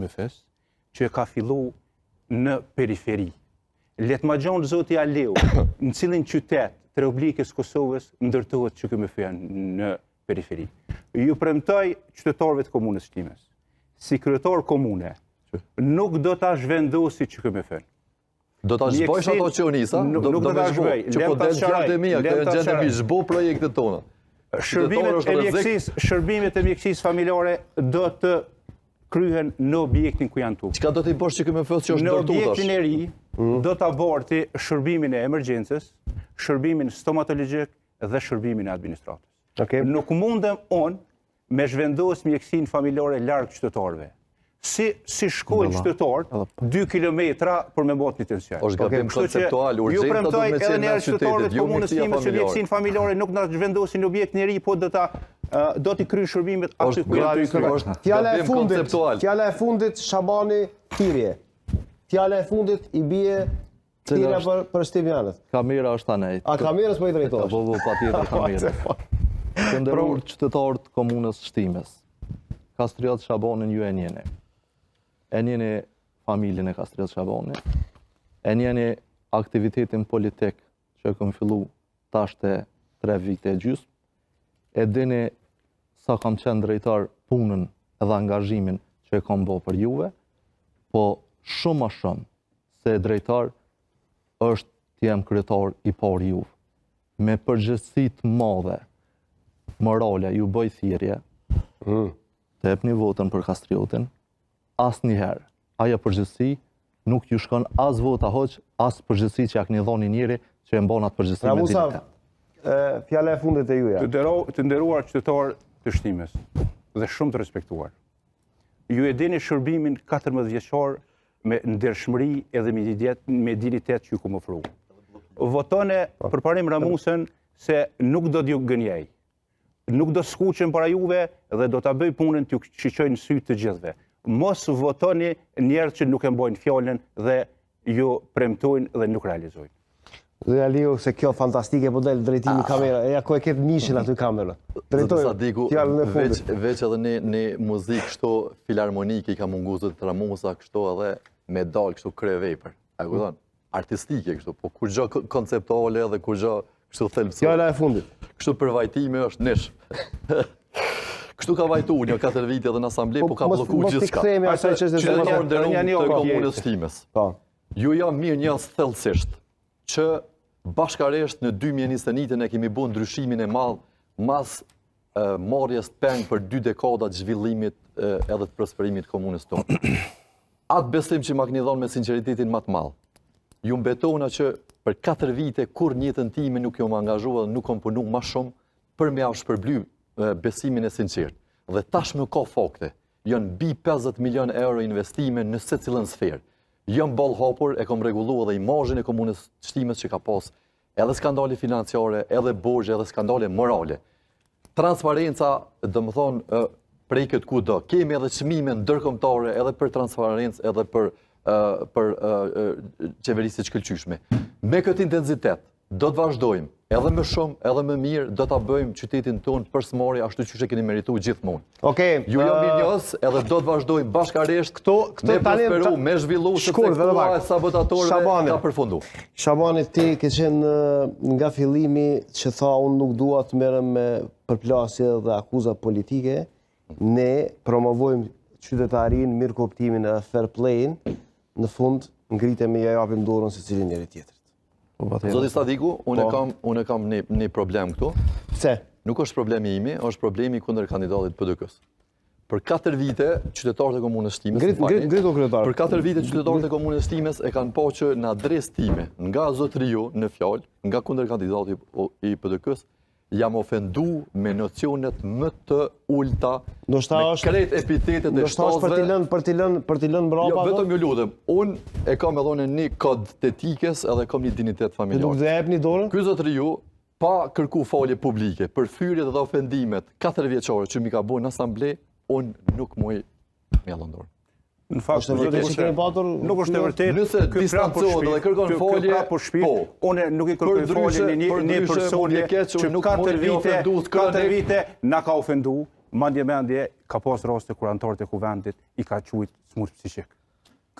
MFS, që ka fillu në periferi. Letë ma gjonë zoti Aleu, në cilin qytet të Republikës Kosovës ndërtohet që KMF në periferi. Ju premtoj qytetarëve të komunës Shtimes, si kryetar komune, nuk do ta zhvendosi që KMF. Do ta zhbojsh ato që unisa? Nuk do ta zhboj. Që po del gjatë e mia, kjo gjendë mi zhbo projektet tona. Shërbimet e mjekësisë familjare do të kryhen në objektin ku janë tu. Çka do t'i bësh që KMF-s që është në ndërtuar? Në objektin e ri do ta aborti shërbimin e emergjencës, shërbimin stomatologjik dhe shërbimin e administratës. Nuk mundem me zhvendos mjekësinë familjare larg qytetarëve. Si shkojnë qytetarë 2 kilometra për me bot një tension. Është gabim konceptual, urgjenta do me qenë në qytetit, jo mjekësia familjare. Mjekësinë familjare nuk na zhvendosin në objektin e ri, po do t'i kryjnë shërbimet aty ku janë kryjnë. Fjala e fundit Shabani Thirrje. Fjala e fundit i bie Thirrja për Shtivianët. Kamera është anej. A kamerës po i drejtohesh? Po patjetër kamera. Të nderuar qytetarët të komunës Shtimes. Kastriot Shabanin ju e njeni. E njeni familjen e Kastriot Shabanit. E njeni aktivitetin politik që këm fillu tashte 3 vite e gjysmë. E dini sa kam qenë drejtar punën edhe angazhimin që e kam bo për juve, po shumë a shumë se drejtar është t'jem kryetar i parë juve. Me përgjegjësit madhe, morale, ju bëj thirrje, të epni votën për Kastriotin, as njëherë. Aja përgjithësi nuk ju shkon as vota hoq, as përgjithësi që jak një dhoni njëri që e mbonat përgjithësi me dinite. Fjala e fundit e juja. Të nderuar qytetarë të Shtimes dhe shumë të respektuar. Ju e dini shërbimin 14 vjeçar me ndershmëri edhe me dinitet që ju kom ofru. Votone për parim Ramusën se nuk do t'ju gënjej. Nuk do skuqen para juve dhe do t'a bëj punën t'ju shiqojnë sy të gjithve. Mos votoni njerëz që nuk e mbojnë fjallën dhe ju premtojnë dhe nuk realizojnë. Dhe Aliu, se kjo fantastike po del drejtimi kamera, ja ko e ketë mishin aty kamera. Drejtojnë fjallën e fundit. Veç edhe një muzikë kështu filharmonike i ka munguzët të Ramusa kështu edhe me dalë kështu krevejper. A kupton? Artistike kështu, po kur gjë konceptuale dhe kur gjë kështu thelbësore. Fjala e fundit. Kështu për vajtime është nish. Kështu ka vajtu një 4 vite edhe në asamble, po ka bloku gjithçka. Qytetarë nderuar të komunës Shtimes. Ju jam mirë njohës thellësisht që bashkaresht në 2021 e kemi bën ndryshimin e madh mas marrjes të peng për 2 dekada të zhvillimit edhe të prosperimit të komunës tonë. Atë besim që ma keni dhënë me sinqeritetin më të madh. Ju mbetona që për 4 vite kur në jetën time nuk jam angazhuar dhe nuk kam punu më shumë për me shpërbly besimin e sinqert. Dhe tashmë ka fakte. Janë mbi 50 milion euro investime në secilën sferë. Jam ball hapur, e kam rregulluar edhe imazhin e komunës Shtimes që ka pas edhe skandale financiare, edhe borxhe, edhe skandale morale. Transparenca, domethënë prej këtë kudo. Kemi edhe çmime ndërkombëtare edhe për transparencë, edhe për qeverisë të shkëlqyeshme. Me këtë intensitet do të vazhdojmë, edhe më shumë, edhe më mirë, do ta bëjmë qytetin tonë përsëmari ashtu siç e keni merituar gjithmonë. Ju jam mirënjohës, edhe do të vazhdojmë bashkaresht me prosperu, me zhvillu, sepse këto sabotatorëve ka përfundu. Shabani, ti ke qenë nga fillimi që tha unë nuk dua të merrem me përplasje dhe akuza politike. Ne promovojmë qytetarin, mirë kuptimin e fair play-in, në fund ngritemi ja japim dorën secili njëri tjetrit. Zoti Stadiku, unë kam një problem këtu. Pse? Nuk është problemi imi, është problemi kundër kandidatit PDK-s. Për 4 vite, qytetarët e komunës Shtimes, për 4 vite qytetarët e komunës Shtimes e kanë pa që në adresë time, nga zotëriu në fjalë, nga kundër kandidatit i PDK-s, jam ofendu me nocionet më të ulta, me kret epitetet e shtazve. Për t'i lënë brapa? Jo, vetëm ju lutem. Unë e kam edhe një kod të etikës edhe kam një dignitet familjar. Nuk dhe jepni dorën? Ky zotëriu, pa kërku falje publike, për thyrjet dhe ofendimet 4 vjeçare që mi ka bërë në asamble, unë nuk muj me allën dorën. Në fakt, nuk është e vërtetë. Nëse distancohet dhe kërkon falje, po. Unë nuk i kërkoj falje një personi që 4 vite na ka ofendu, madje ka pas raste kur anëtarët e kuvendit i ka quajtur smur psiqik.